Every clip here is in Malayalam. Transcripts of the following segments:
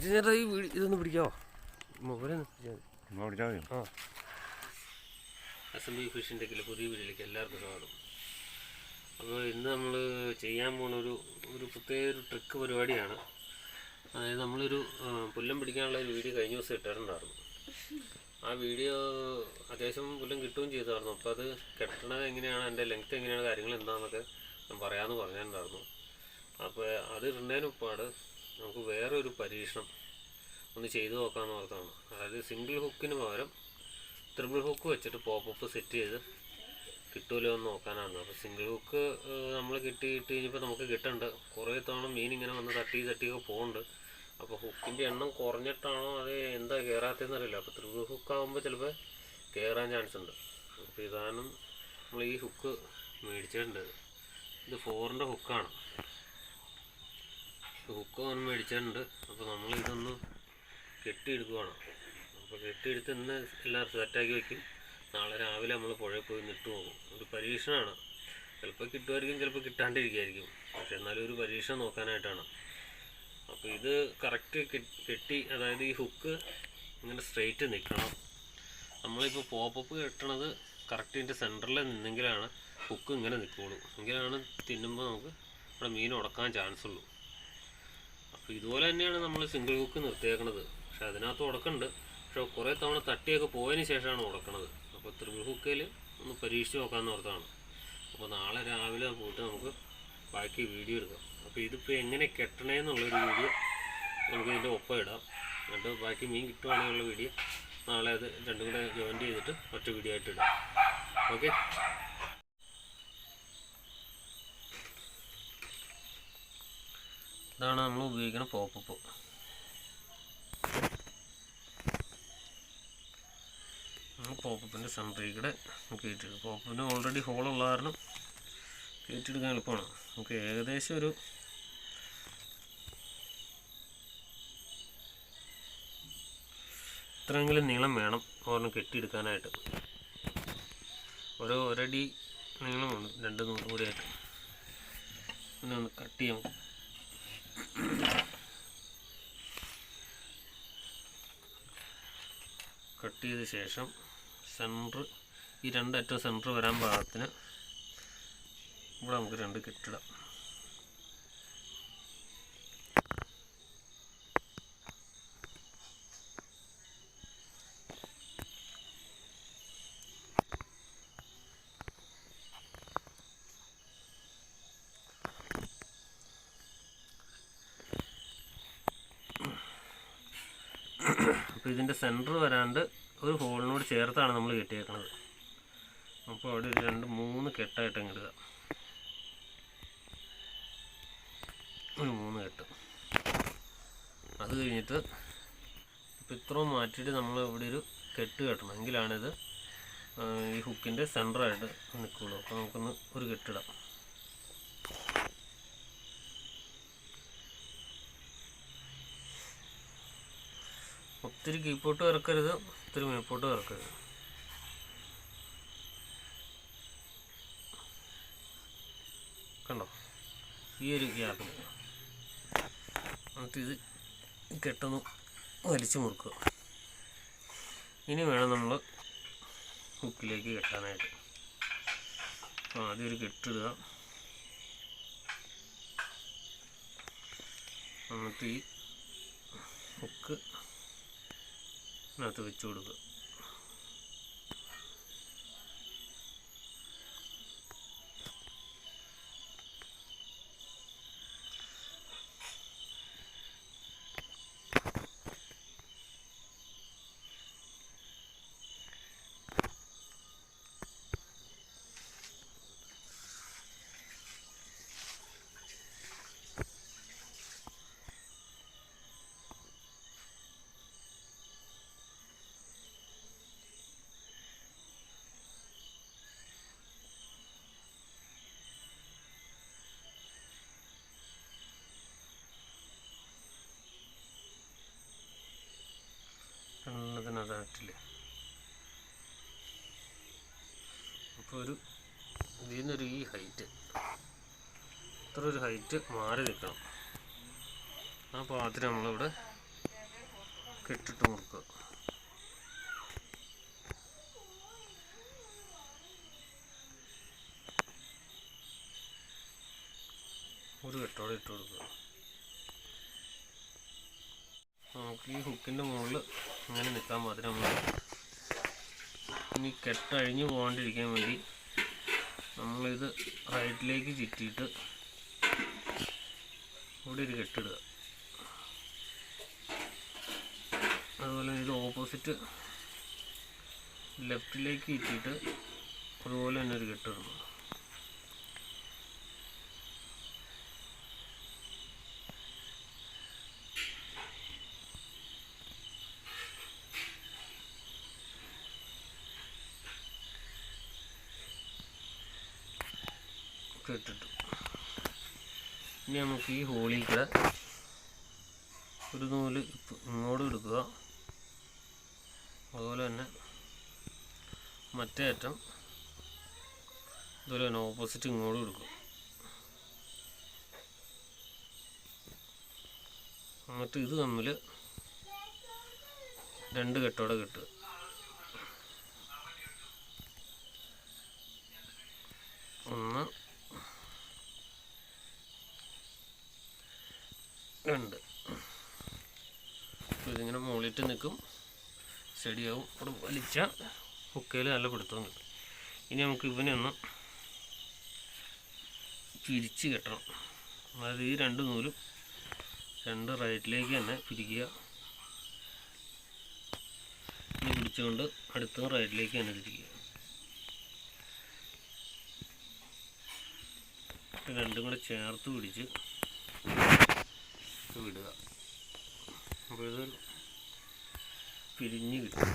ചേട്ടാ ഈ ഇതൊന്ന് പിടിക്കാമോ? മൊബൈൽ ആ അസംബ്ലി ഫിഷിൻ്റെ പുതിയ വീഡിയോയിലേക്ക് എല്ലാവർക്കും സ്വാഗതം. അപ്പോൾ ഇന്ന് നമ്മൾ ചെയ്യാൻ പോകുന്ന ഒരു പ്രത്യേക ഒരു ട്രിക്ക് പരിപാടിയാണ്. അതായത് നമ്മളൊരു പുല്ലം പിടിക്കാനുള്ള ഒരു വീഡിയോ കഴിഞ്ഞ ദിവസം ഇട്ടിട്ടുണ്ടായിരുന്നു. ആ വീഡിയോ അത്യാവശ്യം പുല്ലം കിട്ടുകയും ചെയ്തായിരുന്നു. അപ്പോൾ അത് കെട്ടണത് എങ്ങനെയാണ്, അതിൻ്റെ ലെങ്ത്ത് എങ്ങനെയാണ്, കാര്യങ്ങൾ എന്താണെന്നൊക്കെ ഞാൻ പറയാമെന്ന് പറഞ്ഞിട്ടുണ്ടായിരുന്നു. അപ്പോൾ അത് ഇടുന്നതിനൊപ്പാട് നമുക്ക് വേറെ ഒരു പരീക്ഷണം ഒന്ന് ചെയ്തു നോക്കാമെന്ന് ഓർത്താണ്. അതായത് സിംഗിൾ ഹുക്കിന് പകരം ട്രിപ്പിൾ ഹുക്ക് വെച്ചിട്ട് പോപ്പപ്പ് സെറ്റ് ചെയ്ത് കിട്ടുമല്ലോ എന്ന് നോക്കാനാണ്. അപ്പോൾ സിംഗിൾ ഹുക്ക് നമ്മൾ കിട്ടിയിട്ട് കഴിഞ്ഞപ്പോൾ നമുക്ക് കിട്ടേണ്ട കുറേ തവണ മീൻ ഇങ്ങനെ വന്ന് തട്ടിയൊക്കെ പോകുന്നുണ്ട്. അപ്പോൾ ഹുക്കിൻ്റെ എണ്ണം കുറഞ്ഞിട്ടാണോ അത് എന്താ കയറാത്തതെന്ന് അറിയില്ല. അപ്പോൾ ട്രിപ്പിൾ ഹുക്ക് ആകുമ്പോൾ ചിലപ്പോൾ കയറാൻ ചാൻസ് ഉണ്ട്. അപ്പോൾ ഇതാണ് നമ്മൾ ഈ ഹുക്ക് മേടിച്ചിട്ടുണ്ട്. ഇത് 4ൻ്റെ ഹുക്കാണ്. ഹുക്ക് ഒന്ന് മേടിച്ചിട്ടുണ്ട്. അപ്പോൾ നമ്മൾ ഇതൊന്ന് കെട്ടിയെടുക്കുകയാണ്. അപ്പോൾ കെട്ടിയെടുത്ത് ഇന്ന് എല്ലാം സെറ്റാക്കി വയ്ക്കും. നാളെ രാവിലെ നമ്മൾ പുഴയിൽ പോയി നിട്ട് പോകും. ഒരു പരീക്ഷണമാണ്. ചിലപ്പോൾ കിട്ടുമായിരിക്കും, ചിലപ്പോൾ കിട്ടാണ്ടിരിക്കുമായിരിക്കും. പക്ഷെ എന്നാലും ഒരു പരീക്ഷണം നോക്കാനായിട്ടാണ്. അപ്പോൾ ഇത് കറക്റ്റ് കെട്ടി, അതായത് ഈ ഹുക്ക് ഇങ്ങനെ സ്ട്രെയിറ്റ് നിൽക്കണം. നമ്മളിപ്പോൾ പോപ്പപ്പ് കെട്ടണത് കറക്റ്റ് ഇതിൻ്റെ സെൻറ്ററിൽ നിന്നെങ്കിലാണ് ഹുക്ക് ഇങ്ങനെ നിൽക്കുകയുള്ളൂ. എങ്കിലാണ് തിന്നുമ്പോൾ നമുക്ക് ഇവിടെ മീൻ ഉടക്കാൻ ചാൻസ് ഉള്ളൂ. അപ്പോൾ ഇതുപോലെ തന്നെയാണ് നമ്മൾ സിംഗിൾ ഹുക്ക് നിർത്തിയേക്കണത്. പക്ഷെ അതിനകത്ത് ഉടക്കുന്നുണ്ട്. പക്ഷെ കുറേ തവണ തട്ടിയൊക്കെ പോയതിന് ശേഷമാണ് ഉടക്കണത്. അപ്പോൾ ട്രിപ്പിൾ ഹുക്കിൽ ഒന്ന് പരീക്ഷിച്ച് നോക്കാമെന്ന് ഓർത്താണ്. അപ്പോൾ നാളെ രാവിലെ പോയിട്ട് നമുക്ക് ബാക്കി വീഡിയോ എടുക്കാം. അപ്പോൾ ഇതിപ്പോൾ എങ്ങനെ കെട്ടണേന്നുള്ളൊരു വീഡിയോ നമുക്ക് ഇതിൻ്റെ ഒപ്പം ഇടാം. എന്നിട്ട് ബാക്കി മീൻ കിട്ടുവാണെന്നുള്ള വീഡിയോ നാളെ അത് രണ്ടും കൂടെ ജോയിൻ ചെയ്തിട്ട് ഒറ്റ വീഡിയോ ആയിട്ട് ഇടാം. ഓക്കെ. ഇതാണ് നമ്മൾ ഉപയോഗിക്കുന്ന പോപ്പപ്പ്. പോപ്പപ്പിൻ്റെ സെൻറ്ററിൽ കൂടെ കയറ്റിയെടുക്കും. പോപ്പപ്പിന് ഓൾറെഡി ഹോളുള്ള കാരണം കയറ്റിയെടുക്കാൻ എളുപ്പമാണ്. നമുക്ക് ഏകദേശം ഒരു ഇത്രയെങ്കിലും നീളം വേണം ഒരെണ്ണം കെട്ടിയെടുക്കാനായിട്ട്. ഒരടി നീളമുണ്ട്, 2 നൂറ് കൂടി ആയിട്ട്. പിന്നെ ഒന്ന് കട്ട് ചെയ്യാം. കട്ട് ചെയ്ത ശേഷം സെൻറ്റർ, ഈ 2 അറ്റം സെൻറ്റർ വരാൻ പാകത്തിന് ഇവിടെ നമുക്ക് 2 കെട്ടിടാം. അപ്പോൾ ഇതിൻ്റെ സെൻറ്റർ വരാണ്ട് ഒരു ഹോളിനോട് ചേർത്താണ് നമ്മൾ കെട്ടിയേക്കണത്. അപ്പോൾ അവിടെ ഒരു 2-3 കെട്ടായിട്ട് ഇടുക. ഒരു 3 കെട്ട്. അത് കഴിഞ്ഞിട്ട് ഇപ്പോൾ ഇത്രയും മാറ്റിയിട്ട് നമ്മൾ ഇവിടെ ഒരു കെട്ട് കെട്ടണം. എങ്കിലാണിത് ഈ ഹുക്കിൻ്റെ സെൻറ്ററായിട്ട് നിൽക്കുകയുള്ളൂ. അപ്പോൾ നമുക്കൊന്ന് ഒരു കെട്ടിടാം. ഒത്തിരി കീപ്പോട്ട് ഇറക്കരുത്, ഒത്തിരി മേപ്പോട്ട് ഇറക്കരുത്. കണ്ടോ, ഈ ഒരു ഗ്യാപ്പിൽ എന്നിട്ട് ഇത് കെട്ടൊന്ന് വലിച്ചു മുറുക്കുക. ഇനി വേണം നമ്മൾ ഹുക്കിലേക്ക് കെട്ടാനായിട്ട്. അപ്പോൾ ആദ്യം ഒരു കെട്ടിടുക. എന്നിട്ട് ഈ ഹുക്ക് അതിനകത്ത് വെച്ച് കൊടുക്കുക. അതിനകത്തില്ലേ, അപ്പോൾ ഇതിൽ നിന്നൊരു ഈ ഹൈറ്റ്, ഇത്ര ഒരു ഹൈറ്റ് മാറി നിൽക്കണം. ആ പാകത്തിന് നമ്മളിവിടെ കെട്ടിട്ട് മുറുക്കുക. ഒരു കെട്ടോടെ ഇട്ട് കൊടുക്കുക. നമുക്ക് ഈ ഹുക്കിൻ്റെ മുകളിൽ ഇങ്ങനെ നിൽക്കാൻ മാത്രമേ നമ്മൾ ഇനി കെട്ടഴിഞ്ഞ് പോകാണ്ടിരിക്കാൻ വേണ്ടി നമ്മളിത് റൈറ്റിലേക്ക് ചുറ്റിയിട്ട് ഇവിടെ ഒരു കെട്ടിടുക. അതുപോലെ ഇത് ഓപ്പോസിറ്റ് ലെഫ്റ്റിലേക്ക് ചുറ്റിയിട്ട് അതുപോലെ തന്നെ ഒരു കെട്ടിടണം. ഇട്ടിട്ടു ഇനി നമുക്ക് ഈ ഹോളിൽ കൂടെ ഒരു നൂല് ഇങ്ങോട്ട് എടുക്കുക. അതുപോലെ തന്നെ മറ്റേ അറ്റം അതുപോലെ തന്നെ ഓപ്പോസിറ്റ് ഇങ്ങോട്ട് എടുക്കുക. എന്നിട്ട് ഇത് തമ്മിൽ രണ്ട് കെട്ടോടെ കെട്ടുക. ഒന്ന് രണ്ട്. ഇതിങ്ങനെ മുകളിട്ട് നിൽക്കും, സ്റ്റഡിയാവും. അവിടെ വലിച്ച ഹുക്കയിൽ നല്ല പിടുത്തവും കിട്ടും. ഇനി നമുക്ക് ഇവനെ ഒന്ന് പിരിച്ച് കെട്ടണം. അതായത് ഈ രണ്ട് നൂലും രണ്ട് റൈറ്റിലേക്ക് തന്നെ പിരിക്കുക. ഇനി പിടിച്ചുകൊണ്ട് അടുത്ത റൈറ്റിലേക്ക് തന്നെ തിരിക്കുക. രണ്ടും കൂടെ ചേർത്ത് പിടിച്ച് വിടുക. അപ്പോൾ ഇത് പിരിഞ്ഞ് കിട്ടും.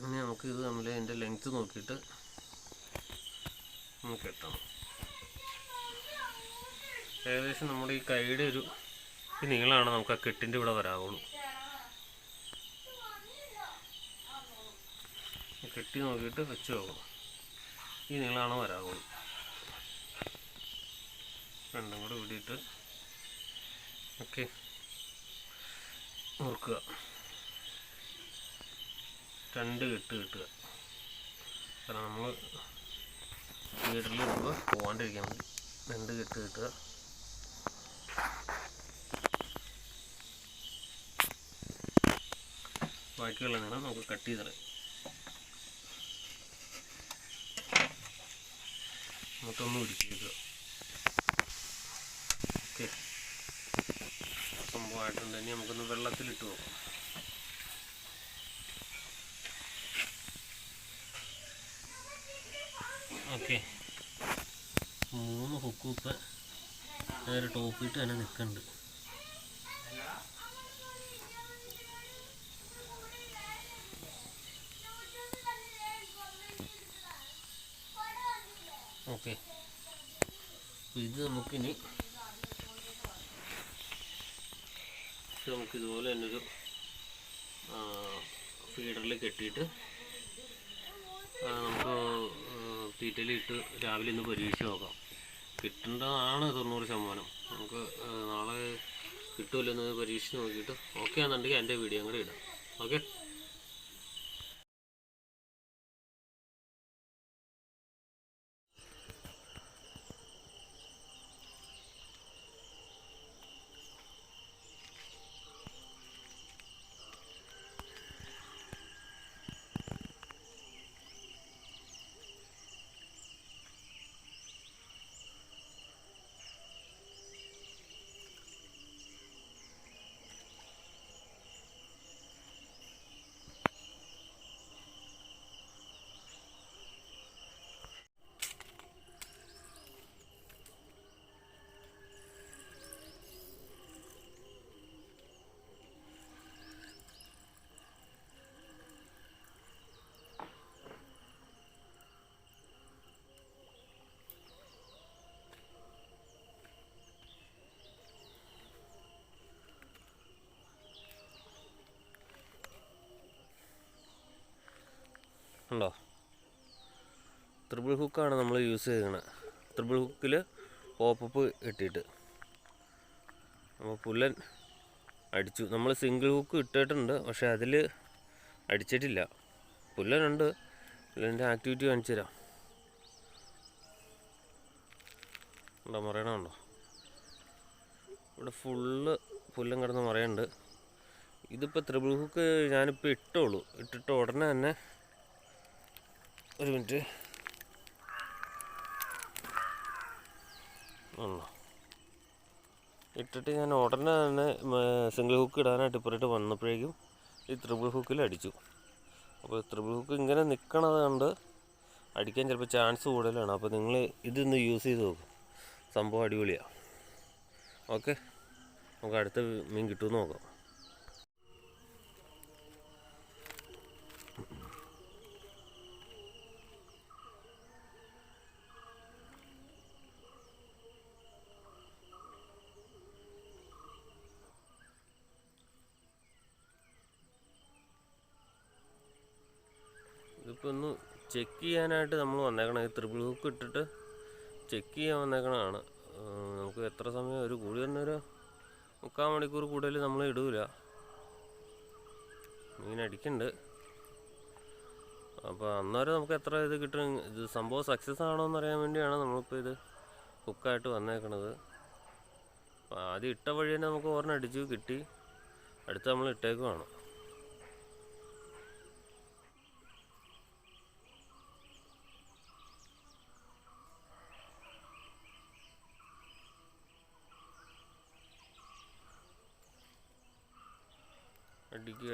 ഇനി നമുക്കിത് തമ്മിൽ അതിൻ്റെ ലെങ്ത്ത് നോക്കിയിട്ട് നമുക്ക് കെട്ടണം. ഏകദേശം നമ്മുടെ ഈ കൈയുടെ ഒരു നീളമാണ് നമുക്ക് ആ കെട്ടിൻ്റെ ഇവിടെ വരാവുള്ളൂ. കെട്ടി നോക്കിയിട്ട് വെച്ച് നോക്കണം. ഈ നീളമാണ് വരാവുള്ളൂ. രണ്ടും കൂടെ വിടിയിട്ട് ഓക്കെ മുറുക്കുക. രണ്ട് കെട്ട് കെട്ടുക. കാരണം നമ്മൾ വീട്ടിലിടുമ്പോൾ പോകാണ്ടിരിക്കാൻ മതി. രണ്ട് കെട്ട് കെട്ടുക. ബാക്കിയുള്ള നീളം നമുക്ക് കട്ട് ചെയ്തിടാം. എന്നിട്ടൊന്ന് പിടിക്കുക. ഓക്കെ, സംഭവമായിട്ടുണ്ട്. ഇനി നമുക്കൊന്ന് വെള്ളത്തിലിട്ട് നോക്കാം. ഓക്കെ, 3 ഹുക്ക് ഇപ്പം നേരെ ടോപ്പിട്ട് തന്നെ നിൽക്കുന്നുണ്ട്. ഓക്കെ, ഇത് നമുക്കിതുപോലെ തന്നെ ഒരു ഫീഡറിൽ കെട്ടിയിട്ട് നമുക്ക് തീറ്റയിലിട്ട് രാവിലെ ഒന്ന് പരീക്ഷിച്ച് നോക്കാം. കിട്ടേണ്ടതാണ് 90%. നമുക്ക് നാളെ കിട്ടുമല്ലോ എന്ന് പരീക്ഷിച്ച് നോക്കിയിട്ട് ഓക്കെ ആണെന്നുണ്ടെങ്കിൽ എൻ്റെ വീഡിയോ കൂടെ ഇടാം. ഓക്കെ, ഉണ്ടോ? ത്രിബിൾ ഹുക്കാണ് നമ്മൾ യൂസ് ചെയ്യുന്നത്. ത്രിബിൾ ഹുക്കിൽ പോപ്പപ്പ് ഇട്ടിട്ട് അപ്പോൾ പുല്ലൻ അടിച്ചു. നമ്മൾ സിംഗിൾ ഹുക്ക് ഇട്ടിട്ടുണ്ട്, പക്ഷെ അതിൽ അടിച്ചിട്ടില്ല. പുല്ലനുണ്ട്. പുല്ലൻ്റെ ആക്ടിവിറ്റി കാണിച്ചു തരാം. ഉണ്ടോ, മറയണമുണ്ടോ? ഇവിടെ ഫുള്ള് പുല്ലൻ കിടന്ന് മറയുണ്ട്. ഇതിപ്പോൾ ത്രിബിൾ ഹുക്ക് ഞാനിപ്പോൾ ഇട്ടിട്ട് ഉടനെ തന്നെ, ഒരു മിനിറ്റ്, ഇട്ടിട്ട് ഞാൻ ഉടനെ തന്നെ സിംഗിൾ ഹുക്ക് ഇടാനായിട്ട് ഇപ്പുറത്ത് വന്നപ്പോഴേക്കും ഈ ത്രിബിൾ ഹുക്കിൽ അടിച്ചു. അപ്പോൾ ത്രിബിൾ ഹുക്ക് ഇങ്ങനെ നിൽക്കണത് കൊണ്ട് അടിക്കാൻ ചിലപ്പോൾ ചാൻസ് കൂടുതലാണ്. അപ്പോൾ നിങ്ങൾ ഇതൊന്ന് യൂസ് ചെയ്ത് നോക്കും, സംഭവം അടിപൊളിയാണ്. ഓക്കെ, നമുക്ക് അടുത്ത മീൻ കിട്ടുമെന്ന് നോക്കാം. ഇതിപ്പോൾ ഒന്ന് ചെക്ക് ചെയ്യാനായിട്ട് നമ്മൾ വന്നേക്കണം. ഈ ത്രിബിൾ ഹുക്ക് ഇട്ടിട്ട് ചെക്ക് ചെയ്യാൻ വന്നേക്കണതാണ്. നമുക്ക് എത്ര സമയം, ഒരു കൂടി തന്നെ ഒരു 3/4 മണിക്കൂർ കൂടുതൽ നമ്മൾ ഇടൂല. മീൻ അടിക്കുന്നുണ്ട്. അപ്പോൾ അന്നേരം നമുക്ക് എത്ര ഇത് കിട്ടും, ഇത് സംഭവം സക്സസ് ആണോ എന്നറിയാൻ വേണ്ടിയാണ് നമ്മളിപ്പോൾ ഇത് ഹുക്കായിട്ട് വന്നേക്കണത്. അപ്പോൾ ആദ്യം ഇട്ട വഴി തന്നെ നമുക്ക് ഒരെണ്ണം അടിച്ചു കിട്ടി. അടുത്ത് നമ്മൾ ഇട്ടേക്കുവാണ്.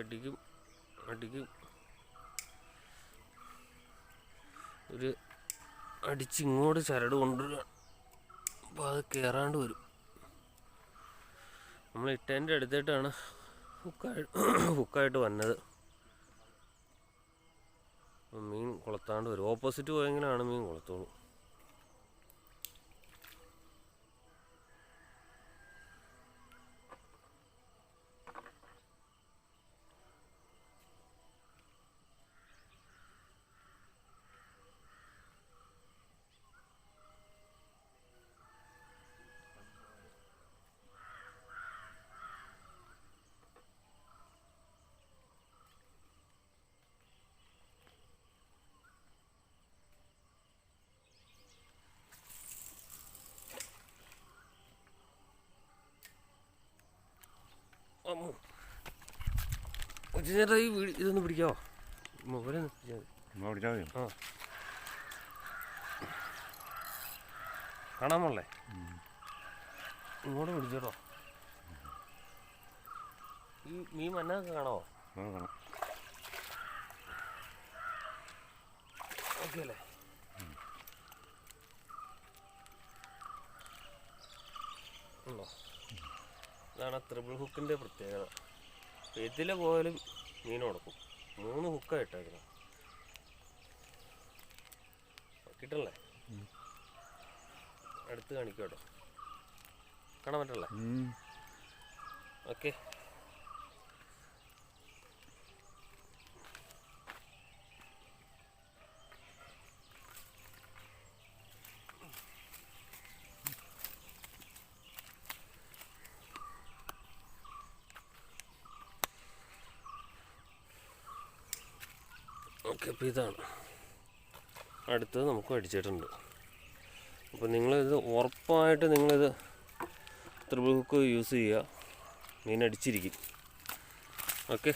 അടിക്കും ഒരു അടിച്ചിങ്ങോട്ട് ചരട് കൊണ്ടുവരിക. അപ്പോൾ അത് കയറാണ്ട് വരും. നമ്മൾ ഇട്ടതിൻ്റെ അടുത്തായിട്ടാണ് ഹുക്കായിട്ട് വന്നത്. മീൻ കൊളത്താണ്ട് വരും. ഓപ്പോസിറ്റ് പോയെങ്കിലാണ് മീൻ കൊളത്തോളൂ. ചേട്ടാ ഈ ഇതൊന്ന് പിടിക്കാവോ? മൊബൈൽ പിടിച്ചാൽ മതി. ആ, കാണാൻ പോളേ, ഇങ്ങോട്ട് പിടിച്ചോട്ടോ. ഈ മീൻ മണ്ണൊക്കെ കാണാവോ? കാണാം. ഓക്കെ അല്ലേ? ഉണ്ടോ? ഇതാണ് ത്രിബിൾ ഹുക്കിൻ്റെ പ്രത്യേകത. ഇതിലെ പോയാലും മീൻ ഉടക്കും. 3 ഹുക്കാണ് ഇട്ടേക്കുന്നത്. കിട്ടണല്ലേ? അടുത്ത് കാണിക്കും കേട്ടോ. കാണാൻ പറ്റണല്ലേ? ഓക്കെ. ഓക്കെ, അപ്പോൾ ഇതാണ് അടുത്തത് നമുക്ക് അടിച്ചിട്ടുണ്ട്. അപ്പോൾ നിങ്ങളിത് ഉറപ്പായിട്ട് നിങ്ങളിത് ത്രിബിൾ ഹുക്ക് യൂസ് ചെയ്യുക, മീൻ അടിച്ചിരിക്കും. ഓക്കെ.